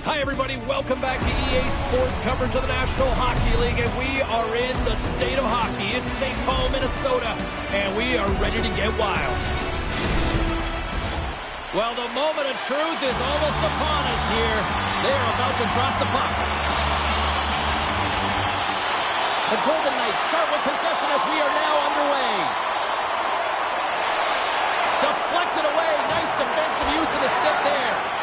Hi, everybody. Welcome back to EA Sports coverage of the National Hockey League, and we are in the state of hockey. It's St. Paul, Minnesota, and we are ready to get wild. Well, the moment of truth is almost upon us here. They are about to drop the puck. The Golden Knights start with possession as we are now underway. Deflected away. Nice defensive use of the stick there.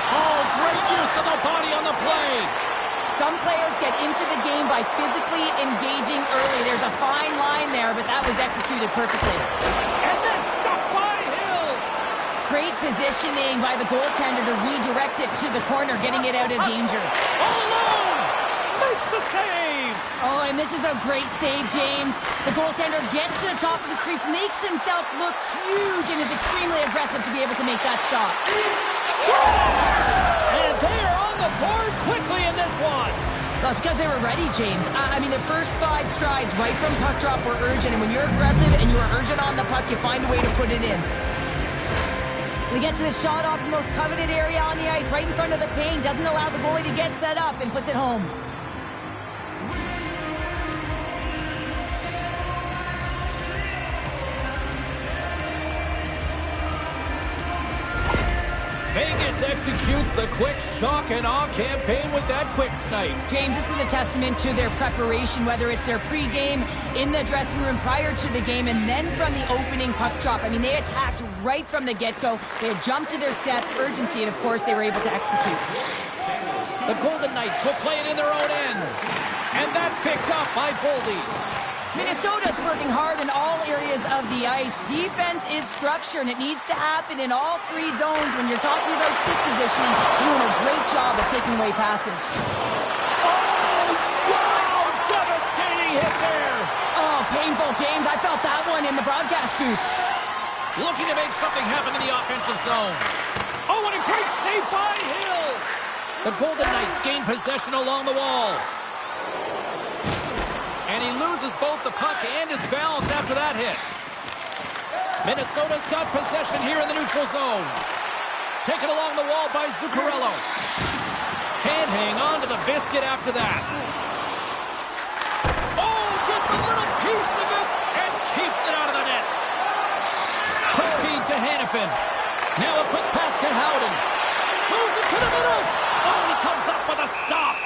Oh, great use of the body on the play. Some players get into the game by physically engaging early. There's a fine line there, but that was executed perfectly. And then stopped by Hill. Great positioning by the goaltender to redirect it to the corner, getting it out of danger. All alone. Makes the save. Oh, and this is a great save, James. The goaltender gets to the top of the crease, makes himself look huge, and is extremely aggressive to be able to make that stop. And they are on the board quickly in this one. That's because they were ready, James. I mean, the first 5 strides right from puck drop were urgent, and when you're aggressive and you're urgent on the puck, you find a way to put it in. They get to the shot off the most coveted area on the ice, right in front of the paint, doesn't allow the goalie to get set up, and puts it home. Vegas executes the quick shock and awe campaign with that quick snipe. James, this is a testament to their preparation, whether it's their pregame, in the dressing room prior to the game, and then from the opening puck drop. I mean, they attacked right from the get-go. They had jumped to their step, urgency, and of course, they were able to execute. The Golden Knights will play it in their own end. And that's picked up by Boldy. Minnesota's working hard in all areas of the ice. Defense is structure, and it needs to happen in all 3 zones. When you're talking about stick positioning, doing a great job of taking away passes. Oh, wow! Devastating hit there! Oh, painful, James. I felt that one in the broadcast booth. Looking to make something happen in the offensive zone. Oh, what a great save by Hill! The Golden Knights gain possession along the wall. And he loses both the puck and his balance after that hit. Minnesota's got possession here in the neutral zone. Taken along the wall by Zuccarello. Can't hang on to the biscuit after that. Oh, gets a little piece of it and keeps it out of the net. Quick feed to Hannafin. Now a quick pass to Howden. Moves it to the middle. Oh, he comes up with a stop.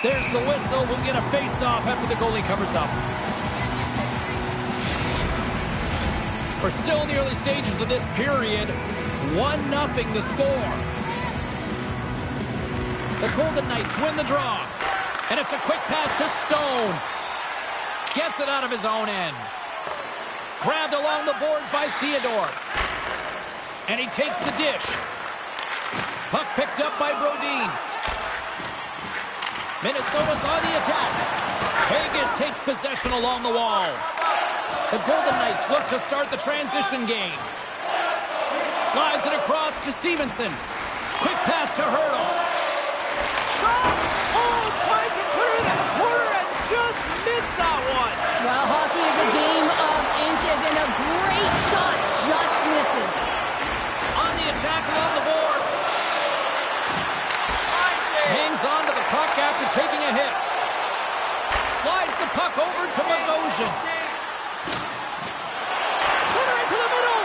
There's the whistle. We'll get a face-off after the goalie covers up. We're still in the early stages of this period. 1-0 the score. The Golden Knights win the draw. And it's a quick pass to Stone. Gets it out of his own end. Grabbed along the boards by Theodore. And he takes the dish. Puck picked up by Brodin. Minnesota's on the attack. Vegas takes possession along the wall. The Golden Knights look to start the transition game. Slides it across to Stevenson. Quick pass to Hurdle. Shot! Oh, tried to put it in the corner and just missed that one. Well, hockey is a game of inches, and a great shot just misses. On the attack along the boards. Hangs on to the puck after taking a hit. Slides the puck over to Bogosian. Center into the middle.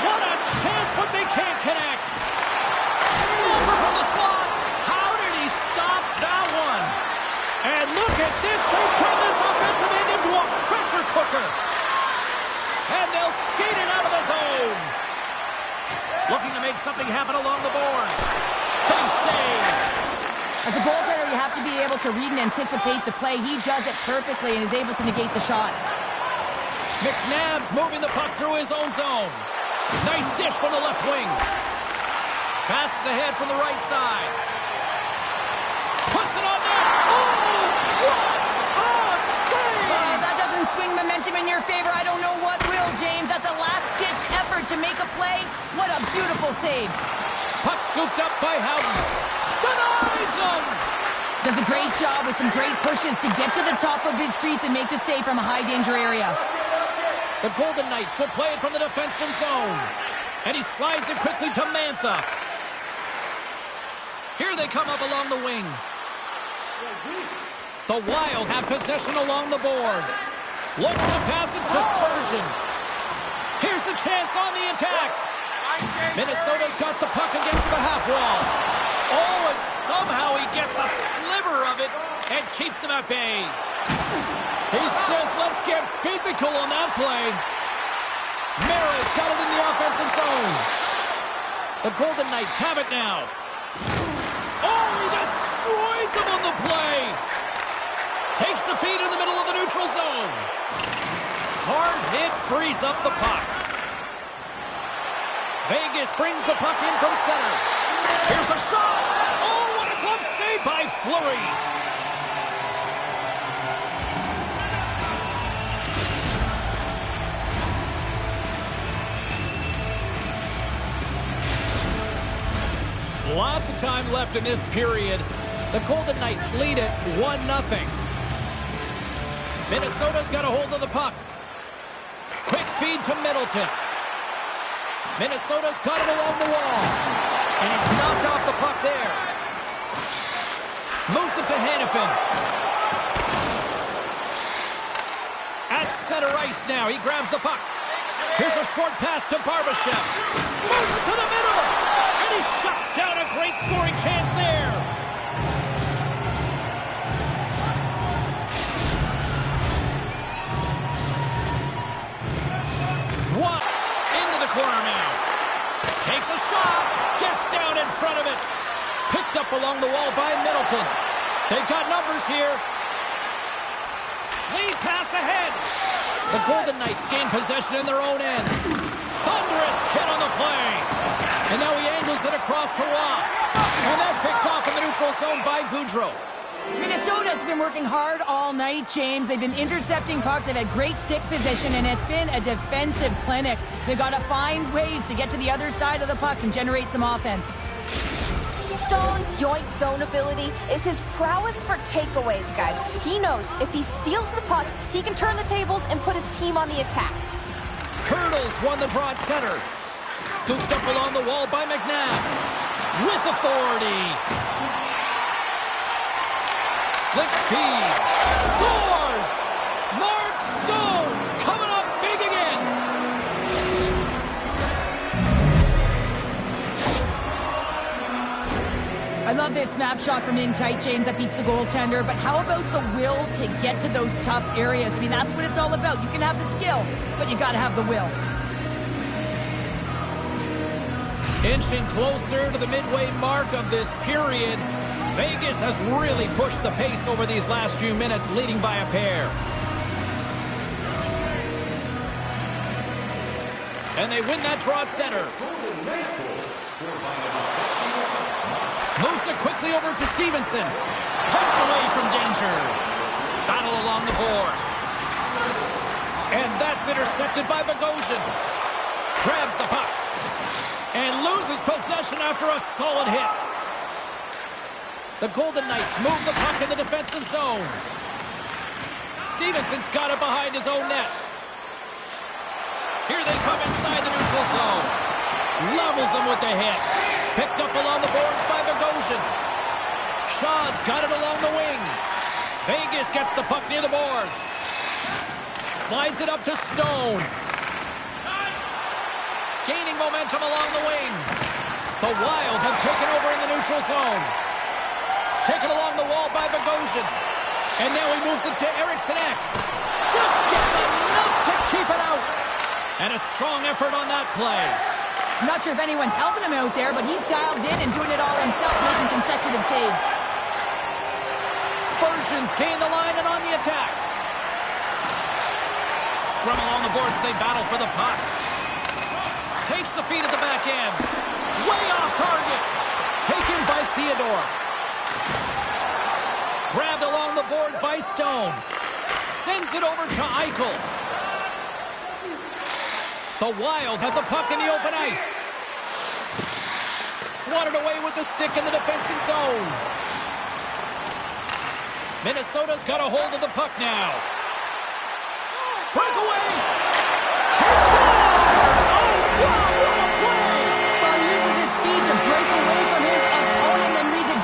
What a chance, but they can't connect. Snapper from the slot. How did he stop that one? And look at this. They've turned this offensive end into a pressure cooker. And they'll skate it out of the zone. Looking to make something happen along the boards. Big save. As a goaltender, you have to be able to read and anticipate the play. He does it perfectly and is able to negate the shot. McNabb's moving the puck through his own zone. Nice dish from the left wing. Passes ahead from the right side. Puts it on net. Oh, what a save! That doesn't swing momentum in your favor. I don't know what will, James. That's a last-ditch effort to make a play. What a beautiful save. Puck scooped up by Howden. Denies him! Does a great job with some great pushes to get to the top of his crease and make the save from a high-danger area. The Golden Knights will play it from the defensive zone. And he slides it quickly to Mantha. Here they come up along the wing. The Wild have possession along the boards. Looks to pass it to Spurgeon. Here's a chance on the attack. Minnesota's got the puck against the half wall. Oh, and somehow he gets a sliver of it and keeps them at bay. He says, let's get physical on that play. Mara's got it in the offensive zone. The Golden Knights have it now. Oh, he destroys them on the play. Takes the feed in the middle of the neutral zone. Hard hit frees up the puck. Vegas brings the puck in from center. Here's a shot. Oh, what a glove save by Fleury. Lots of time left in this period. The Golden Knights lead it 1-0. Minnesota's got a hold of the puck. Quick feed to Middleton. Minnesota's got it along the wall. And he's knocked off the puck there. Moves it to Hannafin. At center ice now. He grabs the puck. Here's a short pass to Barbashev. Moves it to the middle. And he shuts down a great scoring chance there. One. Into the corner now. Takes a shot. Gets down in front of it. Picked up along the wall by Middleton. They've got numbers here. Lead pass ahead. The Golden Knights gain possession in their own end. Thunderous hit on the play. And now he angles it across to Rock. And that's picked off in the neutral zone by Boudreau. Minnesota's been working hard all night, James. They've been intercepting pucks. They've had great stick position, and it's been a defensive clinic. They've got to find ways to get to the other side of the puck and generate some offense. Stone's yoink zone ability is his prowess for takeaways, guys. He knows if he steals the puck, he can turn the tables and put his team on the attack. Hurdles won the draw at center. Scooped up along the wall by McNabb. With authority. Slick feed. Scores! Mark Stone coming up big again. I love this snapshot from in tight, James, that beats the goaltender. But how about the will to get to those tough areas? I mean, that's what it's all about. You can have the skill, but you got to have the will. Inching closer to the midway mark of this period. Vegas has really pushed the pace over these last few minutes, leading by a pair. And they win that draw at center. Moves it quickly over to Stevenson. Pumped away from danger. Battle along the boards. And that's intercepted by Bogosian. Grabs the puck. And loses possession after a solid hit. The Golden Knights move the puck in the defensive zone. Stevenson's got it behind his own net. Here they come inside the neutral zone. Levels them with the hit. Picked up along the boards by Bogosian. Shaw's got it along the wing. Vegas gets the puck near the boards. Slides it up to Stone. Gaining momentum along the wing. The Wild have taken over in the neutral zone. Taken along the wall by Bogosian. And now he moves it to Eriksson Ek. Just gets enough to keep it out. And a strong effort on that play. I'm not sure if anyone's helping him out there, but he's dialed in and doing it all himself, making consecutive saves. Spurgeon's gained the line and on the attack. Scrum along the boards, they battle for the puck. Takes the feed at the back end. Way off target. Taken by Theodore. Grabbed along the boards by Stone. Sends it over to Eichel. The Wild have the puck in the open ice. Swatted away with the stick in the defensive zone. Minnesota's got a hold of the puck now. Breakaway. He scores! Oh, wow, what a play! Well, he uses his speed to break away from his opponent and reads it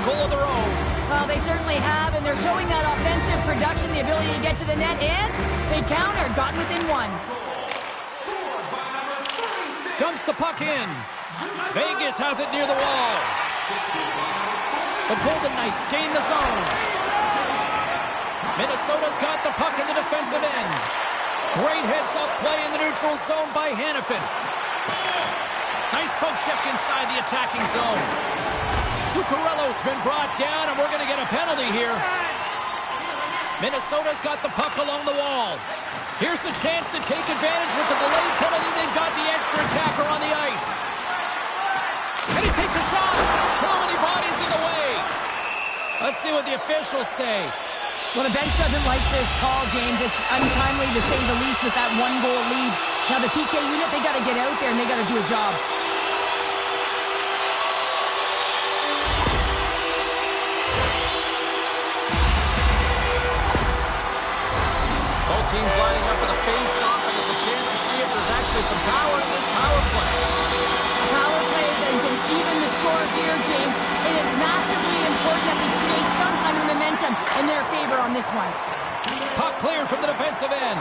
goal of their own. Well, they certainly have, and they're showing that offensive production, the ability to get to the net, and they countered, gotten within one. Dumps the puck in. Vegas has it near the wall. The Golden Knights gain the zone. Minnesota's got the puck in the defensive end. Great heads-up play in the neutral zone by Hannafin. Nice poke check inside the attacking zone. Zuccarello's been brought down, and we're going to get a penalty here. Minnesota's got the puck along the wall. Here's a chance to take advantage with the delayed penalty. They've got the extra attacker on the ice. And he takes a shot. Too many bodies in the way. Let's see what the officials say. Well, the bench doesn't like this call, James. It's untimely to say the least with that one-goal lead. Now, the PK unit, they got to get out there and they got to do a job. Both teams lining up for the face-off, and it's a chance to see if there's actually some power in this power play. A power play that can even the score here, James. It is massively important that they create some kind of momentum in their favor on this one. Puck cleared from the defensive end.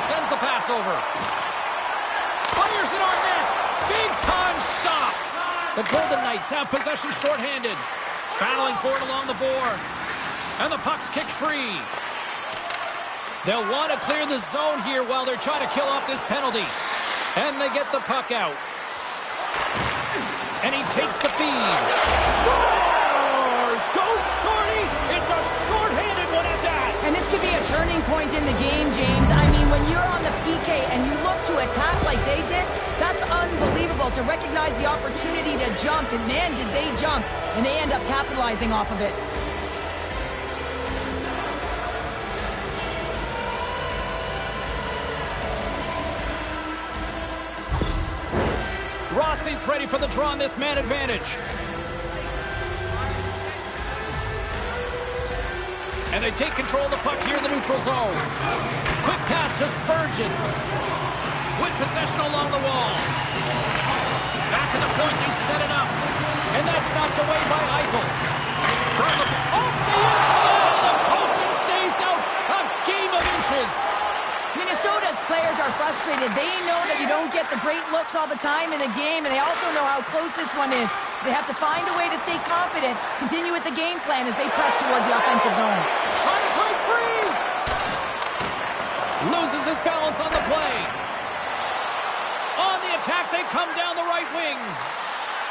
Sends the pass over. Fires it on net. Big time stop. The Golden Knights have possession shorthanded. Battling for it along the boards. And the puck's kicked free. They'll want to clear the zone here while they're trying to kill off this penalty. And they get the puck out. And he takes the feed. Scores! Goes Shorty! It's a shorthanded one at that! And this could be a turning point in the game, James. I mean, when you're on the PK and you look to attack like they did, that's unbelievable to recognize the opportunity to jump. And man, did they jump. And they end up capitalizing off of it. Rossi's ready for the draw on this man advantage. And they take control of the puck here in the neutral zone. Quick pass to Spurgeon. With possession along the wall. Back at the point, they set it up. And that's knocked away by Eichel. From the off the inside of the post and stays out. A game of inches. Minnesota's players are frustrated. They know that you don't get the great looks all the time in the game, and they also know how close this one is. They have to find a way to stay confident, continue with the game plan as they press towards the offensive zone. Trying to break free! Loses his balance on the play. On the attack, they come down the right wing.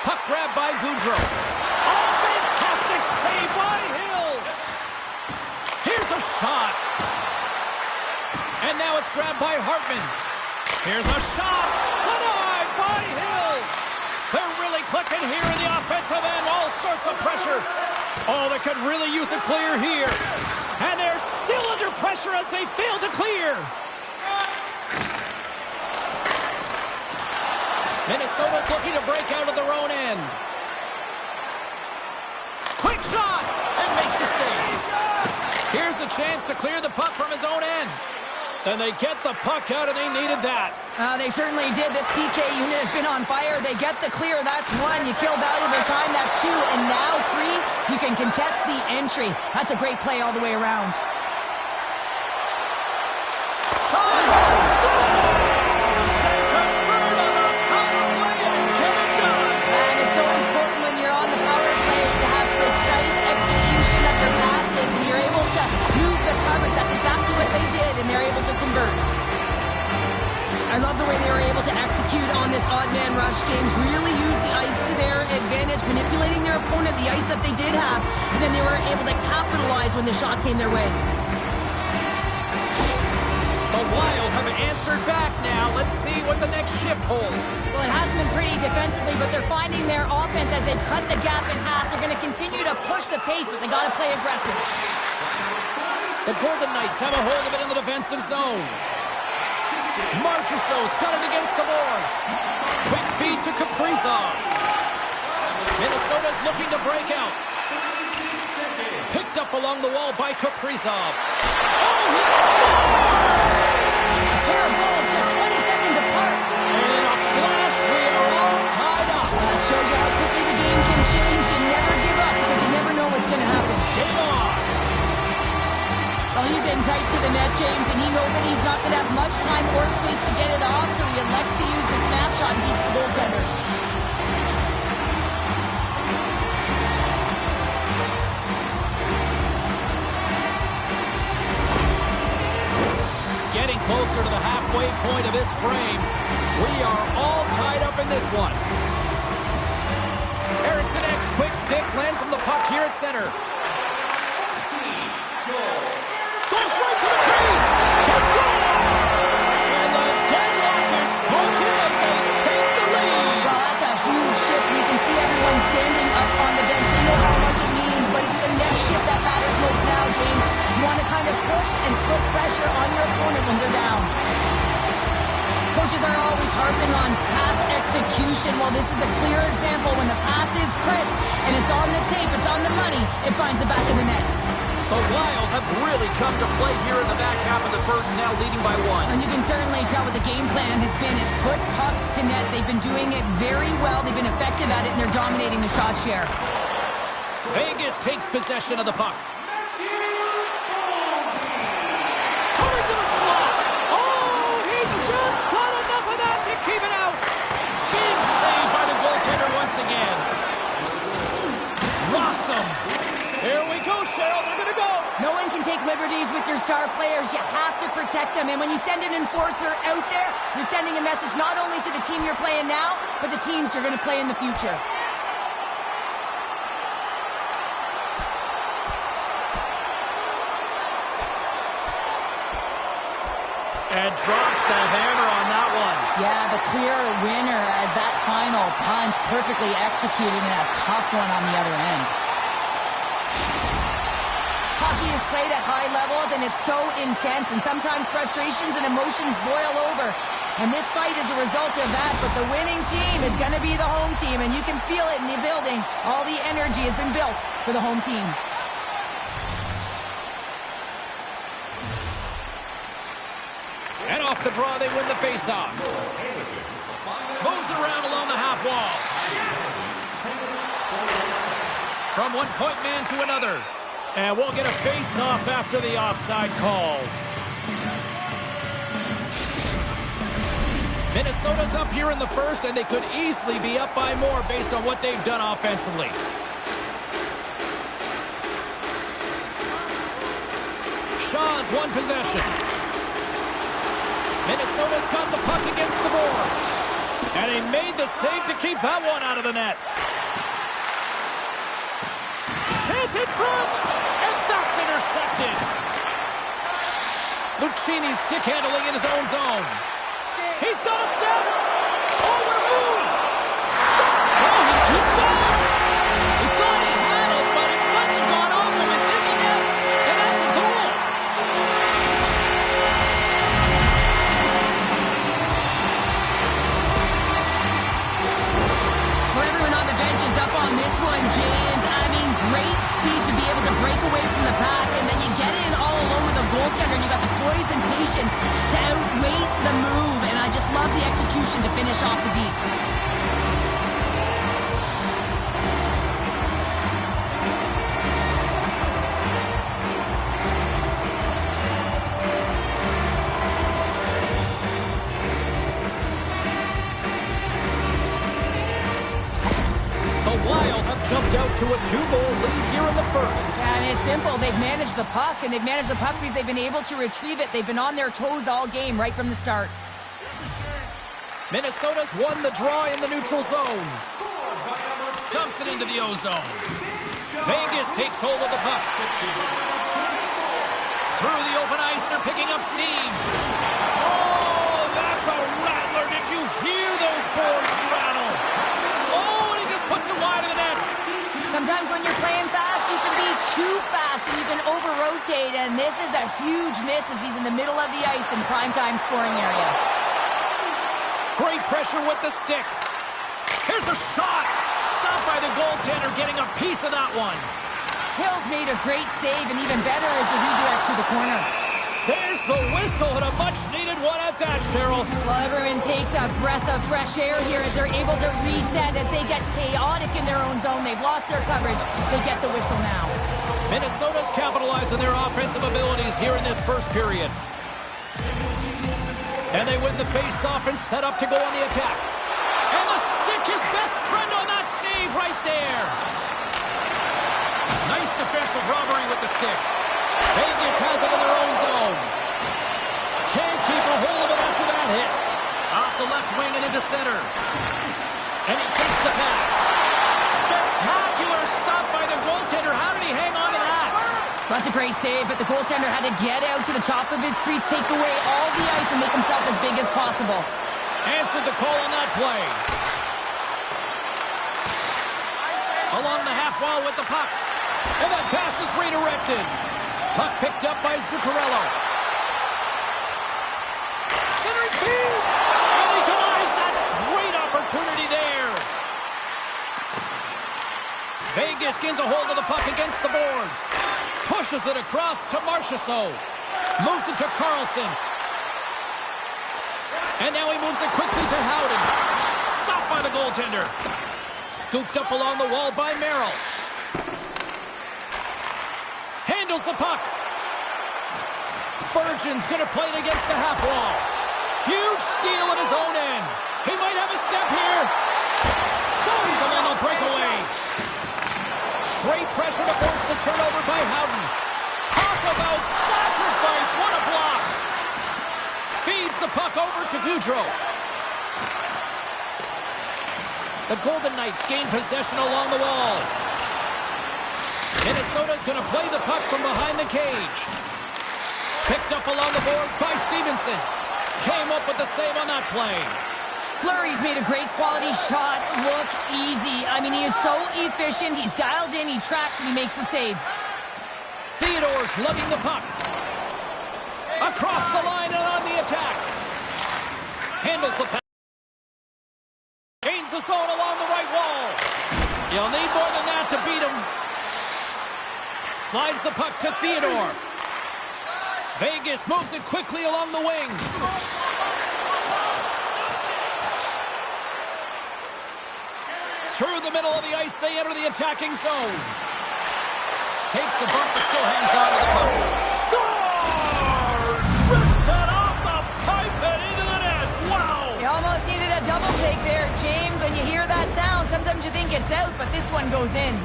Puck grab by Goudreau. Oh, fantastic save by Hill! Here's a shot. And now it's grabbed by Hartman. Here's a shot. Denied by Hill. They're really clicking here in the offensive end. All sorts of pressure. Oh, they could really use a clear here. And they're still under pressure as they fail to clear. Minnesota's looking to break out of their own end. Quick shot. And makes the save. Here's a chance to clear the puck from his own end. And they get the puck out, and they needed that. They certainly did. This PK unit has been on fire. They get the clear. That's one. You kill valuable time. That's two. And now three, you can contest the entry. That's a great play all the way around. And it's so important when you're on the power play to have precise execution of your passes, and you're able to move the coverage. That's exactly what they did, and they're able to convert. I love the way they were able to execute on this odd man rush, James. Really use the ice to their advantage, manipulating their opponent, the ice that they did have, and then they were able to capitalize when the shot came their way. The Wild have answered back now. Let's see what the next shift holds. Well, it hasn't been pretty defensively, but they're finding their offense as they've cut the gap in half. They're going to continue to push the pace, but they got to play aggressive. The Golden Knights have a hold of it in the defensive zone. Marchessault's got it against the boards. Quick feed to Kaprizov. Minnesota's looking to break out. Picked up along the wall by Kaprizov. Oh, he scores! A pair of goals just 20 seconds apart. In a flash, we are all tied up. That shows you how quickly the game James, and he knows that he's not going to have much time or space to get it off, so he elects to use the snapshot and beats the goaltender. Getting closer to the halfway point of this frame. We are all tied up in this one. Eriksson X, quick stick, lands from the puck here at center. Goes right to the crease. That's good. And the deadlock is broken as they take the lead. Well, that's a huge shift. We can see everyone standing up on the bench. They know how much it means, but it's the next shift that matters most now, James. You want to kind of push and put pressure on your opponent when they're down. Coaches are always harping on pass execution. Well, this is a clear example. When the pass is crisp and it's on the tape, it's on the money, it finds the back of the net. The Wild have really come to play here in the back half of the first, now leading by 1. And you can certainly tell what the game plan has been. It's put pucks to net. They've been doing it very well. They've been effective at it, and they're dominating the shot share. Vegas takes possession of the puck. Coming to the slot. Oh, he just got enough of that to keep it out. Big save by the goaltender once again. Rocks him. Here we go, Cheryl. They're going to go. No one can take liberties with your star players. You have to protect them. And when you send an enforcer out there, you're sending a message not only to the team you're playing now, but the teams you're going to play in the future. And drops the hammer on that one. Yeah, the clear winner as that final punch perfectly executed and a tough one on the other end. Hockey is played at high levels, and it's so intense, and sometimes frustrations and emotions boil over. And this fight is a result of that, but the winning team is going to be the home team, and you can feel it in the building. All the energy has been built for the home team. And off the draw, they win the faceoff. Moves it around along the half wall. From one point man to another. And we'll get a face-off after the offside call. Minnesota's up here in the first, and they could easily be up by more based on what they've done offensively. Shaw's won possession. Minnesota's got the puck against the boards. And he made the save to keep that one out of the net. Chance in front, and that's intercepted. Lucchini's stick handling in his own zone. He's got a step. Oh, what a move. Stop. Oh, he stops. He thought he had it, but it must have gone off him. It's in the net, and that's a goal. Well, everyone on the bench is up on this one, James. I mean, great speed to be able to break away from the pack, and then you get in all alone with a goaltender, and you got the poise and patience to outweight the move, and I just love the execution to finish off the deep. The Wild have jumped out to a 2-goal lead here in the first. And it's simple. They've managed the puck, and they've managed the puck because they've been able to retrieve it. They've been on their toes all game right from the start. Minnesota's won the draw in the neutral zone. Dumps it into the O-zone. Vegas takes hold of the puck. Through the open ice, they're picking up steam. Oh, that's a rattler. Did you hear those boards rattle? Oh, and he just puts it wide of the net. Sometimes when you're playing fast, you can be too fast and you can over-rotate, and this is a huge miss as he's in the middle of the ice in primetime scoring area. Great pressure with the stick. Here's a shot. Stopped by the goaltender, getting a piece of that one. Hill's made a great save, and even better is the redirect to the corner. There's the whistle, and a much-needed one at that, Cheryl. Well, everyone takes a breath of fresh air here as they're able to reset as they get chaotic in their own zone. They've lost their coverage. They get the whistle now. Minnesota's capitalized on their offensive abilities here in this first period. And they win the face-off and set up to go on the attack. And the stick, his best friend on that save right there. Nice defensive robbery with the stick. Vegas has it in their own zone. Can't keep a hold of it after that hit. Off the left wing and into center. And he takes the pass. Spectacular stop by the goaltender. How did he hang on to that? That's a great save, but the goaltender had to get out to the top of his crease, take away all the ice, and make himself as big as possible. Answered the call on that play. Along the half wall with the puck. And that pass is redirected. Puck picked up by Zuccarello. Centering feed. And he denies that great opportunity there. Vegas gains a hold of the puck against the boards. Pushes it across to Marchessault. Moves it to Carlson. And now he moves it quickly to Howden. Stopped by the goaltender. Scooped up along the wall by Merrill. Handles the puck. Spurgeon's going to play it against the half wall. Huge steal at his own end. He might have a step here. Stones him on the breakaway. Great pressure to force the turnover by Howden. Talk about sacrifice. What a block. Feeds the puck over to Gaudreau. The Golden Knights gain possession along the wall. Minnesota's going to play the puck from behind the cage. Picked up along the boards by Stevenson. Came up with the save on that play. Fleury's made a great quality shot look easy. I mean, he is so efficient. He's dialed in, he tracks, and he makes the save. Theodore's lugging the puck. Across the line and on the attack. Handles the pass. Gains the zone along the right wall. You'll need more than that to beat him. Slides the puck to Theodore. Vegas moves it quickly along the wing. Through the middle of the ice, they enter the attacking zone. Takes a bump, but still hangs on to the puck. Scores! Rips it off the pipe and into the net. Wow! You almost needed a double take there, James. When you hear that sound, sometimes you think it's out, but this one goes in.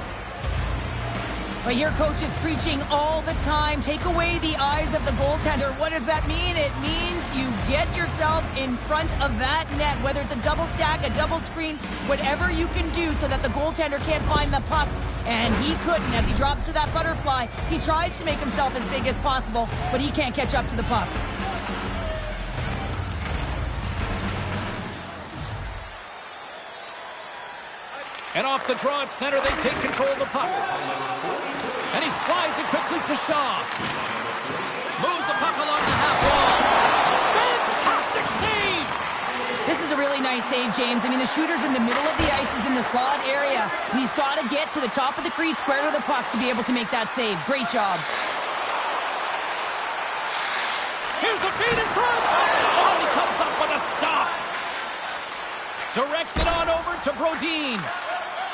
But your coach is preaching all the time. Take away the eyes of the goaltender. What does that mean? It means you get yourself in front of that net, whether it's a double stack, a double screen, whatever you can do so that the goaltender can't find the puck. And he couldn't. As he drops to that butterfly, he tries to make himself as big as possible, but he can't catch up to the puck. And off the draw at center, they take control of the puck. And he slides it quickly to Shaw. Moves the puck along the half wall. Fantastic save! This is a really nice save, James. I mean, the shooter's in the middle of the ice, is in the slot area, and he's got to get to the top of the crease, square to the puck, to be able to make that save. Great job. Here's a feed in front! Oh, he comes up with a stop! Directs it on over to Brodin.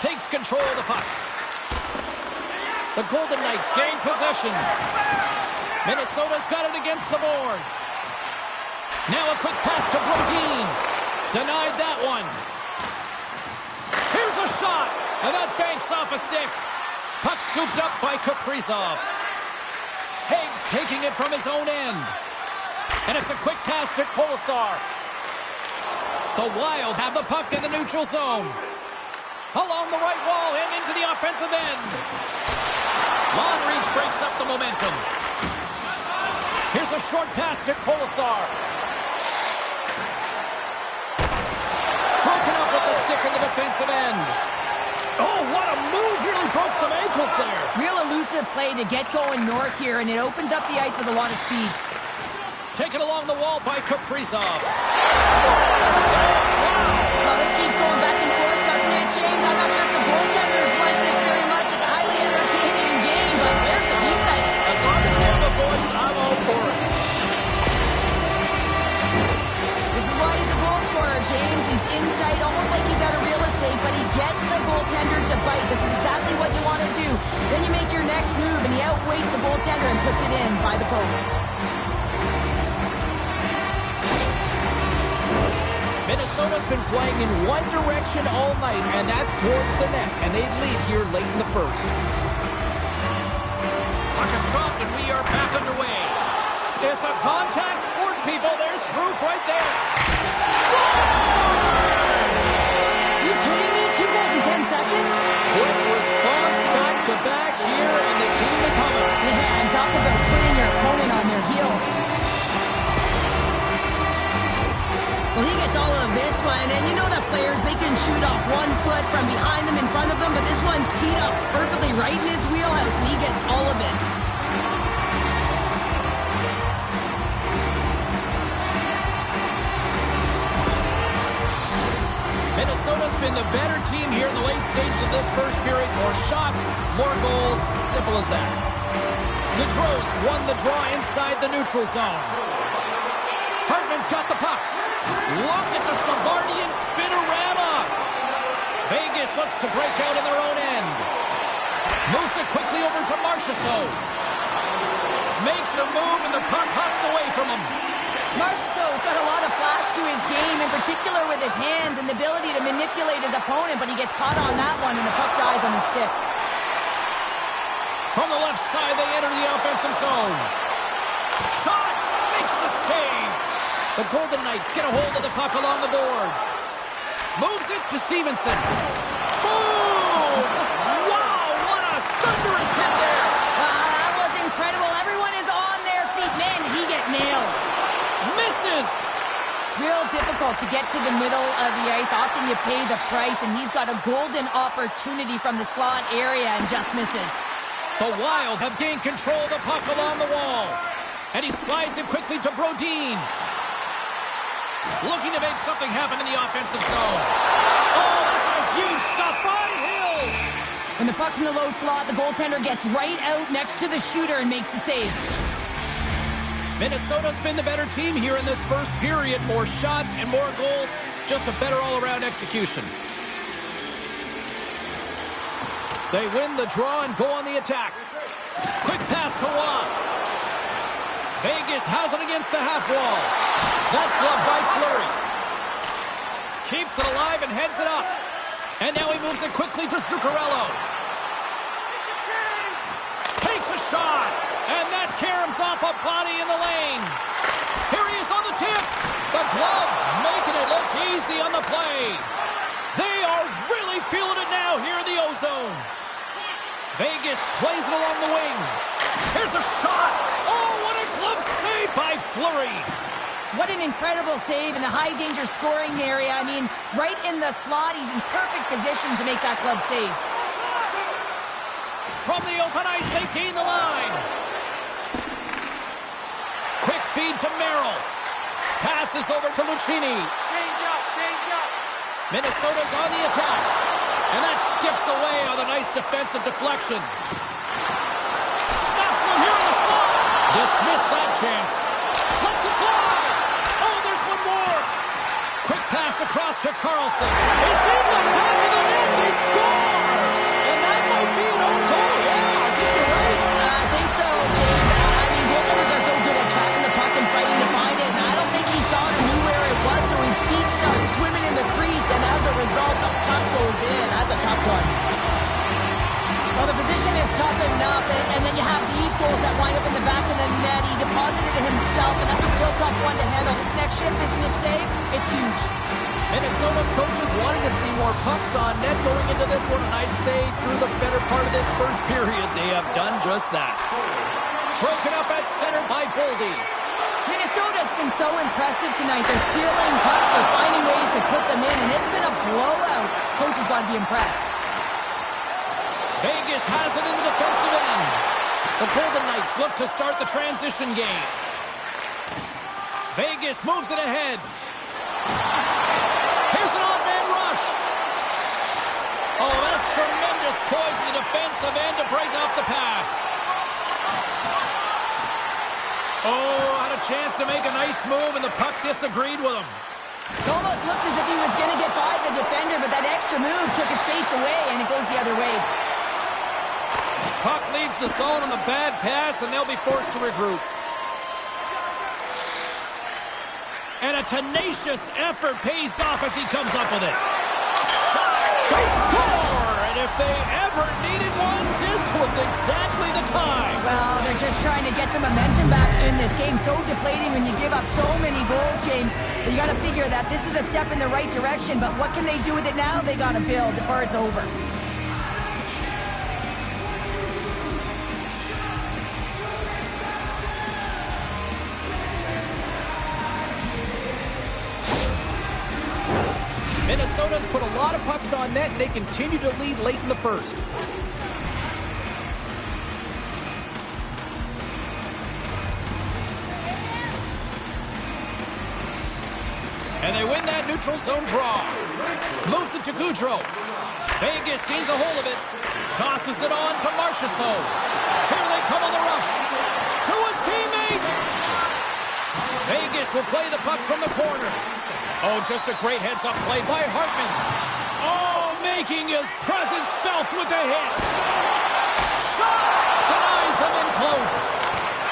Takes control of the puck. The Golden Knights gain possession. Minnesota's got it against the boards. Now a quick pass to Brodin. Denied that one. Here's a shot. And that banks off a stick. Puck scooped up by Kaprizov. Higgs taking it from his own end. And it's a quick pass to Kolesar. The Wild have the puck in the neutral zone. Along the right wall and into the offensive end. Long reach breaks up the momentum. Here's a short pass to Kolesar. Broken up with the stick in the defensive end. Oh, what a move. Nearly broke some ankles there. Real elusive play to get going north here, and it opens up the ice with a lot of speed. Taken along the wall by Kaprizov. Well, this keeps going back and forth, doesn't it, James? I'm not sure if the goaltenders like this very much. It's a highly entertaining game, but there's the defense. As long as we have a voice, I'm all for it. nice move, and he outweights the goaltender and puts it in by the post. Minnesota's been playing in one direction all night, and that's towards the net, and they lead here late in the first. Puck is dropped, and we are back underway. It's a contact sport, people. There's proof right there. Scores! Are you kidding me? 2 goals in 10 seconds? Quick response back-to-back here, and the team is humming. Yeah, and talk about putting your opponent on their heels. Well, he gets all of this one, and you know that players, they can shoot off 1 foot from behind them, in front of them, but this one's teed up perfectly right in his wheelhouse, and he gets all of it. Minnesota's been the better team here in the late stages of this first period. More shots, more goals. Simple as that. Gaudreau's won the draw inside the neutral zone. Hartman's got the puck. Look at the Savardian spinorama. Vegas looks to break out in their own end. Moves it quickly over to Marchessault. Makes a move, and the puck hops away from him. Marchessault's got a lot of flash to his game, in particular with his hands and the ability to manipulate his opponent, but he gets caught on that one, and the puck dies on his stick. From the left side, they enter the offensive zone. Shot! Makes the save! The Golden Knights get a hold of the puck along the boards. Moves it to Stevenson. Boom! Wow, what a thunderous hit there! That was incredible. Everyone is on their feet. Man, did he get nailed. Misses! Real difficult to get to the middle of the ice. Often you pay the price, and he's got a golden opportunity from the slot area and just misses. The Wild have gained control of the puck along the wall. And he slides it quickly to Brodin. Looking to make something happen in the offensive zone. Oh, that's a huge stop by Hill. When the puck's in the low slot, the goaltender gets right out next to the shooter and makes the save. Minnesota's been the better team here in this first period. More shots and more goals. Just a better all-around execution. They win the draw and go on the attack. Quick pass to Waugh. Vegas has it against the half wall. That's gloved by Fleury. Keeps it alive and heads it up. And now he moves it quickly to Zuccarello. Takes a shot. And that caroms off a body in the lane. Here he is on the tip. The glove making it look easy on the play. They are really feeling it now here in the O-zone. Vegas plays it along the wing. Here's a shot. Oh, what a glove save by Fleury. What an incredible save in the high-danger scoring area. I mean, right in the slot, he's in perfect position to make that glove save. From the open ice, they gain the line. Quick feed to Merrill. Passes over to Lucchini. Change up. Minnesota's on the attack. And that skips away on a nice defensive deflection. Snaps it here in the slot. Dismissed that chance. Lets it fly. Oh, there's one more. Quick pass across to Carlson. It's in the back of the net. They score. And that might be an own goal. Yeah, I think you're right. I think so, James. I mean, goaltenders are so good at tracking the puck and fighting to find it, and I don't think he saw it or knew where it was, so his feet start swimming in the crease, and as a result, the puck goes in. That's a tough one. Well, the position is tough enough, and then you have these goals that wind up in the back of the net. He deposited it himself, and that's a real tough one to handle. This next shift, this next save, it's huge. Minnesota's coaches wanted to see more pucks on net going into this one, and I'd say through the better part of this first period, they have done just that. Broken up at center by Boldy. Minnesota's been so impressive tonight. They're stealing pucks, they're finding ways to put them in, and it's been a blowout. Coaches got to be impressed. Vegas has it in the defensive end. The Golden Knights look to start the transition game. Vegas moves it ahead. Here's an odd-man rush. Oh, that's tremendous poise in the defensive end to break off the pass. Oh, had a chance to make a nice move, and the puck disagreed with him. It almost looked as if he was going to get by the defender, but that extra move took his space away, and it goes the other way. Puck leaves Finds the zone on the bad pass, and they'll be forced to regroup. And a tenacious effort pays off as he comes up with it. Shot! They score! And if they ever needed one, this was exactly the time. Well, they're just trying to get some momentum back in this game. So deflating when you give up so many goals, James. But you got to figure that this is a step in the right direction. But what can they do with it now? They got to build, or it's over. Minnesota's put a lot of pucks on net, and they continue to lead late in the first. And they win that neutral zone draw. Moves it to Goudreau. Vegas gains a hold of it. Tosses it on to Marchessault. Here they come on the rush. To his teammate. Vegas will play the puck from the corner. Oh, just a great heads-up play by Hartman. Oh, making his presence felt with the hit. Shot! Denies him in close.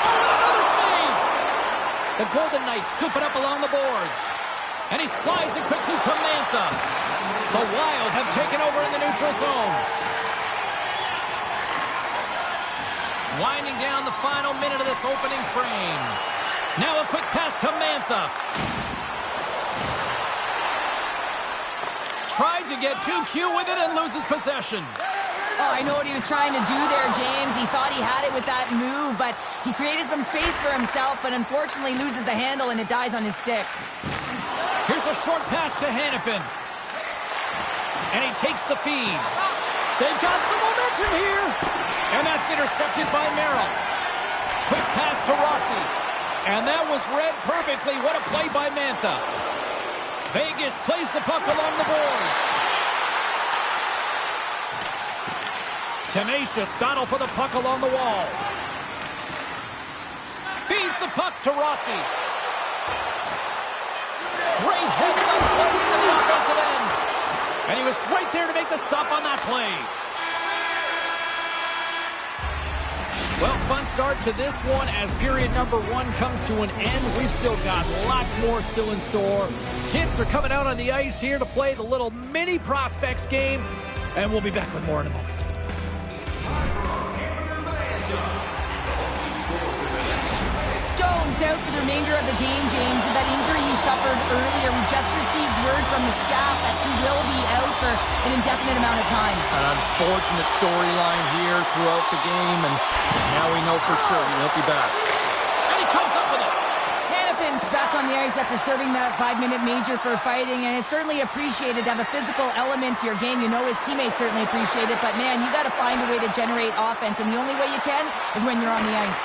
Oh, and another save! The Golden Knights scoop it up along the boards. And he slides it quickly to Mantha. The Wild have taken over in the neutral zone. Winding down the final minute of this opening frame. Now a quick pass to Mantha. Tried to get 2Q with it and loses possession. Oh, I know what he was trying to do there, James. He thought he had it with that move, but he created some space for himself, but unfortunately loses the handle and it dies on his stick. Here's a short pass to Hanifin. And he takes the feed. They've got some momentum here. And that's intercepted by Merrill. Quick pass to Rossi. And that was read perfectly. What a play by Mantha. Vegas plays the puck along the boards. Tenacious battle for the puck along the wall. Feeds the puck to Rossi. Great heads-up play into the offensive end. And he was right there to make the stop on that play. Well, fun start to this one as period number 1 comes to an end. We've still got lots more still in store. Kids are coming out on the ice here to play the little mini prospects game. And we'll be back with more in a moment. Stone's out for the remainder of the game, James, with that injury he suffered earlier. We just received word from the staff that he will be out for an indefinite amount of time. An unfortunate storyline here throughout the game, and now we know for sure he'll be back. And he comes up with it. Hanifin's back on the ice after serving that 5-minute major for fighting, and it's certainly appreciated to have a physical element to your game. You know his teammates certainly appreciate it, but man, you got to find a way to generate offense, and the only way you can is when you're on the ice.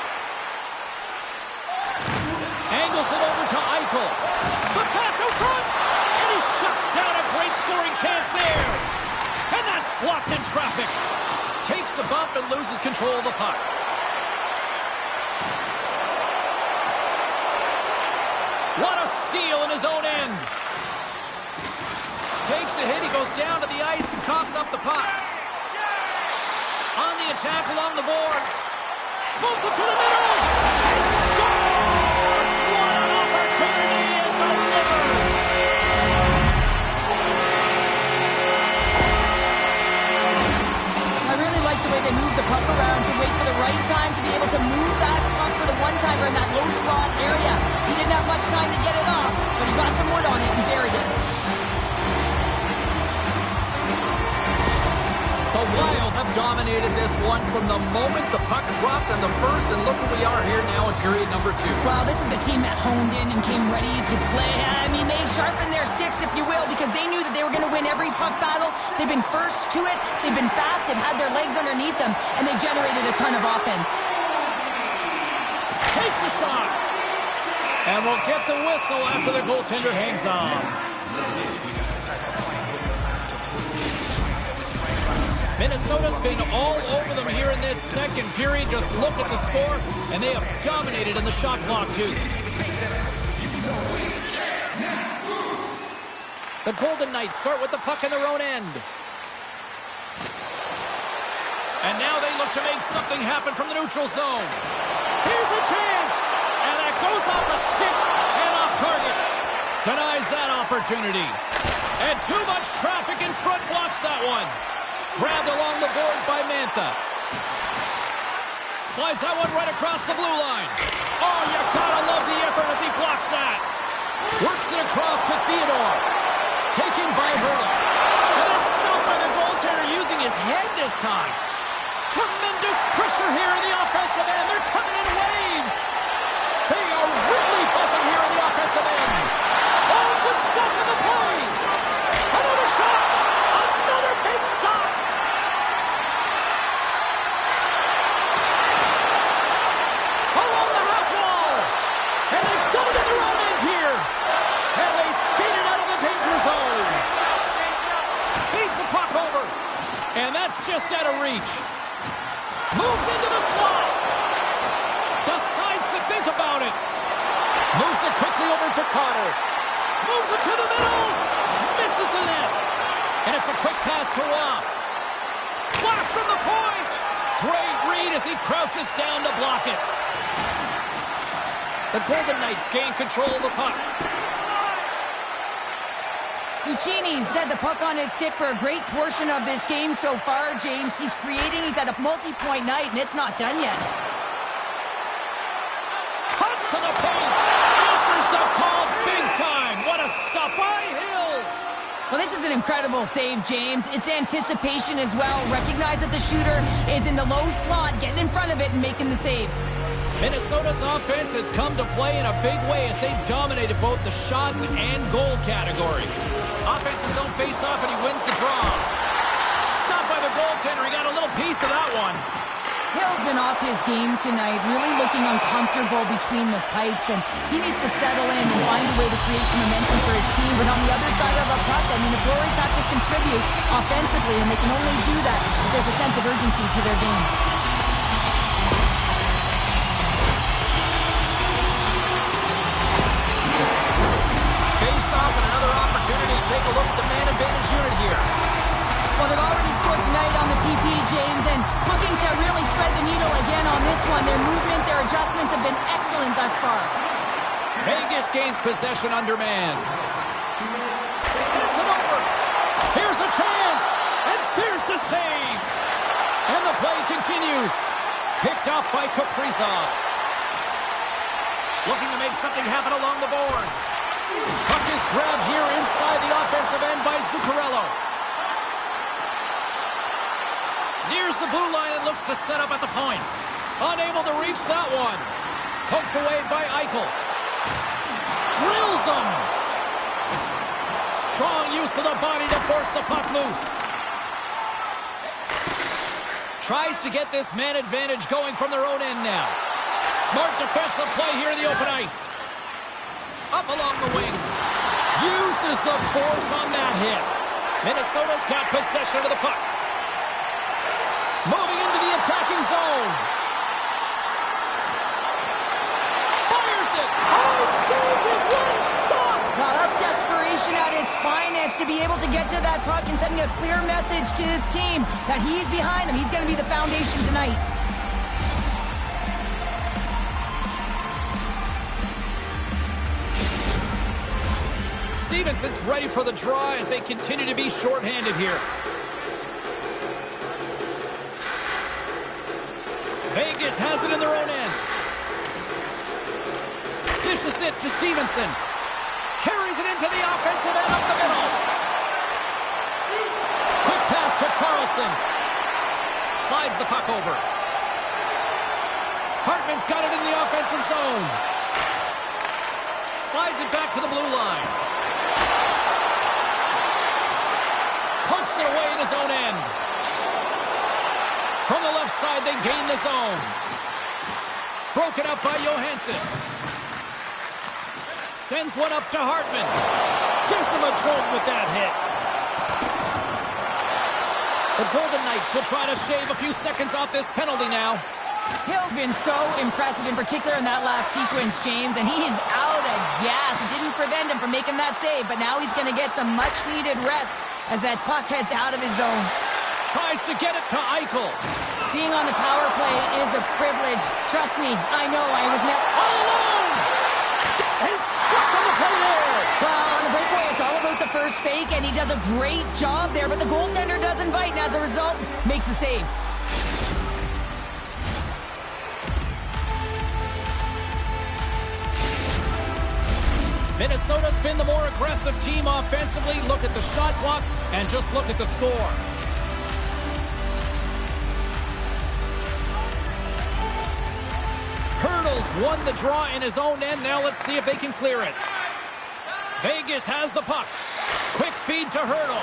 Angles it over to Eichel. The pass out front. And he shuts down a great scoring chance there. And that's blocked in traffic. Takes a bump and loses control of the puck. What a steal in his own end. Takes a hit. He goes down to the ice and coughs up the puck. On the attack along the boards. Moves it to the middle. Scores! What an opportunity and delivers! I really like the way they move the puck around to wait for the right time to be able to move that puck for the one-timer in that low slot area. He didn't have much time to get it off, but he got some wood on it and buried it. The Wild have dominated this one from the moment the puck dropped in the first, and look where we are here now in period number 2. Well, this is a team that honed in and came ready to play. I mean, they sharpened their sticks, if you will, because they knew that they were going to win every puck battle. They've been first to it, they've been fast, they've had their legs underneath them, and they've generated a ton of offense. Takes a shot. And we'll get the whistle after the goaltender hangs on. Minnesota's been all over them here in this second period. Just look at the score, and they have dominated in the shot clock, too. The Golden Knights start with the puck in their own end. And now they look to make something happen from the neutral zone. Here's a chance. And that goes off a stick and off target. Denies that opportunity. And too much traffic in front blocks that one. Grabbed along the boards by Mantha. Slides that one right across the blue line. Oh, you gotta love the effort as he blocks that. Works it across to Theodore. Taken by Hurley. And then stopped by the goaltender using his head this time. Tremendous pressure here in the offensive end. They're coming in waves. They are really buzzing here in the offensive end. Oh, good stuff in the play. Another shot. Another big stop. Along the half wall. And they've done it in their own end here. And they skated out of the danger zone. Feeds the puck over. And that's just out of reach. Moves into the slot. Decides to think about it. Moves it quickly over to Carter. Moves it to the middle. Misses the net. And it's a quick pass to Rob. Blast from the point. Great read as he crouches down to block it. The Golden Knights gain control of the puck. Lucchini's had the puck on his stick for a great portion of this game so far, James. He's creating, he's at a multi-point night, and it's not done yet. Cuts to the paint. Answers the call big time. What a stop by Hill. Well, this is an incredible save, James. It's anticipation as well. Recognize that the shooter is in the low slot, getting in front of it and making the save. Minnesota's offense has come to play in a big way as they've dominated both the shots and goal category. Offense his own face-off, and he wins the draw. Stopped by the goaltender. He got a little piece of that one. Hill's been off his game tonight, really looking uncomfortable between the pipes, and he needs to settle in and find a way to create some momentum for his team. But on the other side of the puck, I mean, the forwards have to contribute offensively, and they can only do that if there's a sense of urgency to their game. Face-off and another opportunity to take a look at the man advantage unit here. Well, they've already scored tonight on the PP, James, and looking to really thread the needle again on this one. Their movement, their adjustments have been excellent thus far. Vegas gains possession under man. Sends it over. Here's a chance. And there's the save. And the play continues. Picked off by Kaprizov. Looking to make something happen along the boards. Puck is grabbed here inside the offensive end by Zuccarello. Nears the blue line and looks to set up at the point. Unable to reach that one. Poked away by Eichel. Drills him. Strong use of the body to force the puck loose. Tries to get this man advantage going from their own end now. Smart defensive play here in the open ice. Up along the wing. Uses the force on that hit. Minnesota's got possession of the puck. Moving into the attacking zone. Fires it. Oh, saved it. What a stop. Wow, that's desperation at its finest to be able to get to that puck and sending a clear message to his team that he's behind him. He's going to be the foundation tonight. Stevenson's ready for the draw as they continue to be shorthanded here. Vegas has it in their own end. Dishes it to Stevenson. Carries it into the offensive end up the middle. Quick pass to Carlson. Slides the puck over. Hartman's got it in the offensive zone. Slides it back to the blue line. Punks it away in his own end. From the left side, they gain the zone. Broken up by Johansson. Sends one up to Hartman. Gives him a jolt with that hit. The Golden Knights will try to shave a few seconds off this penalty now. Hill's been so impressive, in particular in that last sequence, James, and he's out of gas. It didn't prevent him from making that save, but now he's going to get some much-needed rest as that puck heads out of his zone. Tries to get it to Eichel. being on the power play is a privilege. Trust me, I know I was never All alone! And stuck on the play there! Well, on the breakaway, it's all about the first fake, and he does a great job there, but the goaltender doesn't bite, and as a result, makes the save. Minnesota's been the more aggressive team offensively. Look at the shot clock and just look at the score. Hurdles won the draw in his own end. Now let's see if they can clear it. Vegas has the puck. Quick feed to Hurdle.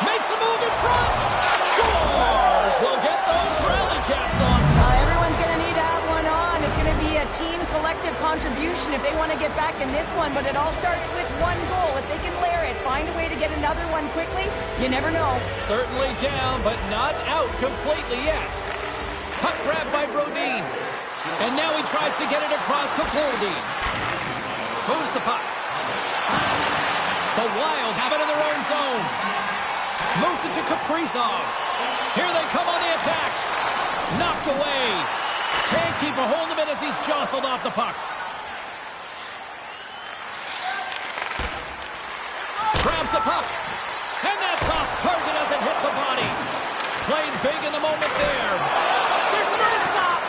Makes a move in front. Scores! We'll get those rally caps on. Everyone's going to need to have one on. It's going to be a team collective contribution if they want to get back in this one, but it all starts with one goal. If they can layer it, find a way to get another one quickly, you never know. Certainly down, but not out completely yet. Puck grab by Brodin. And now he tries to get it across to Brodin. Moves the puck. The Wild have it in their own zone. Moves it to Kaprizov. Here they come on the attack. Knocked away. Can't keep a hold of it as he's jostled off the puck. Grabs the puck. And that's off target as it hits a body. Played big in the moment there. There's another stop.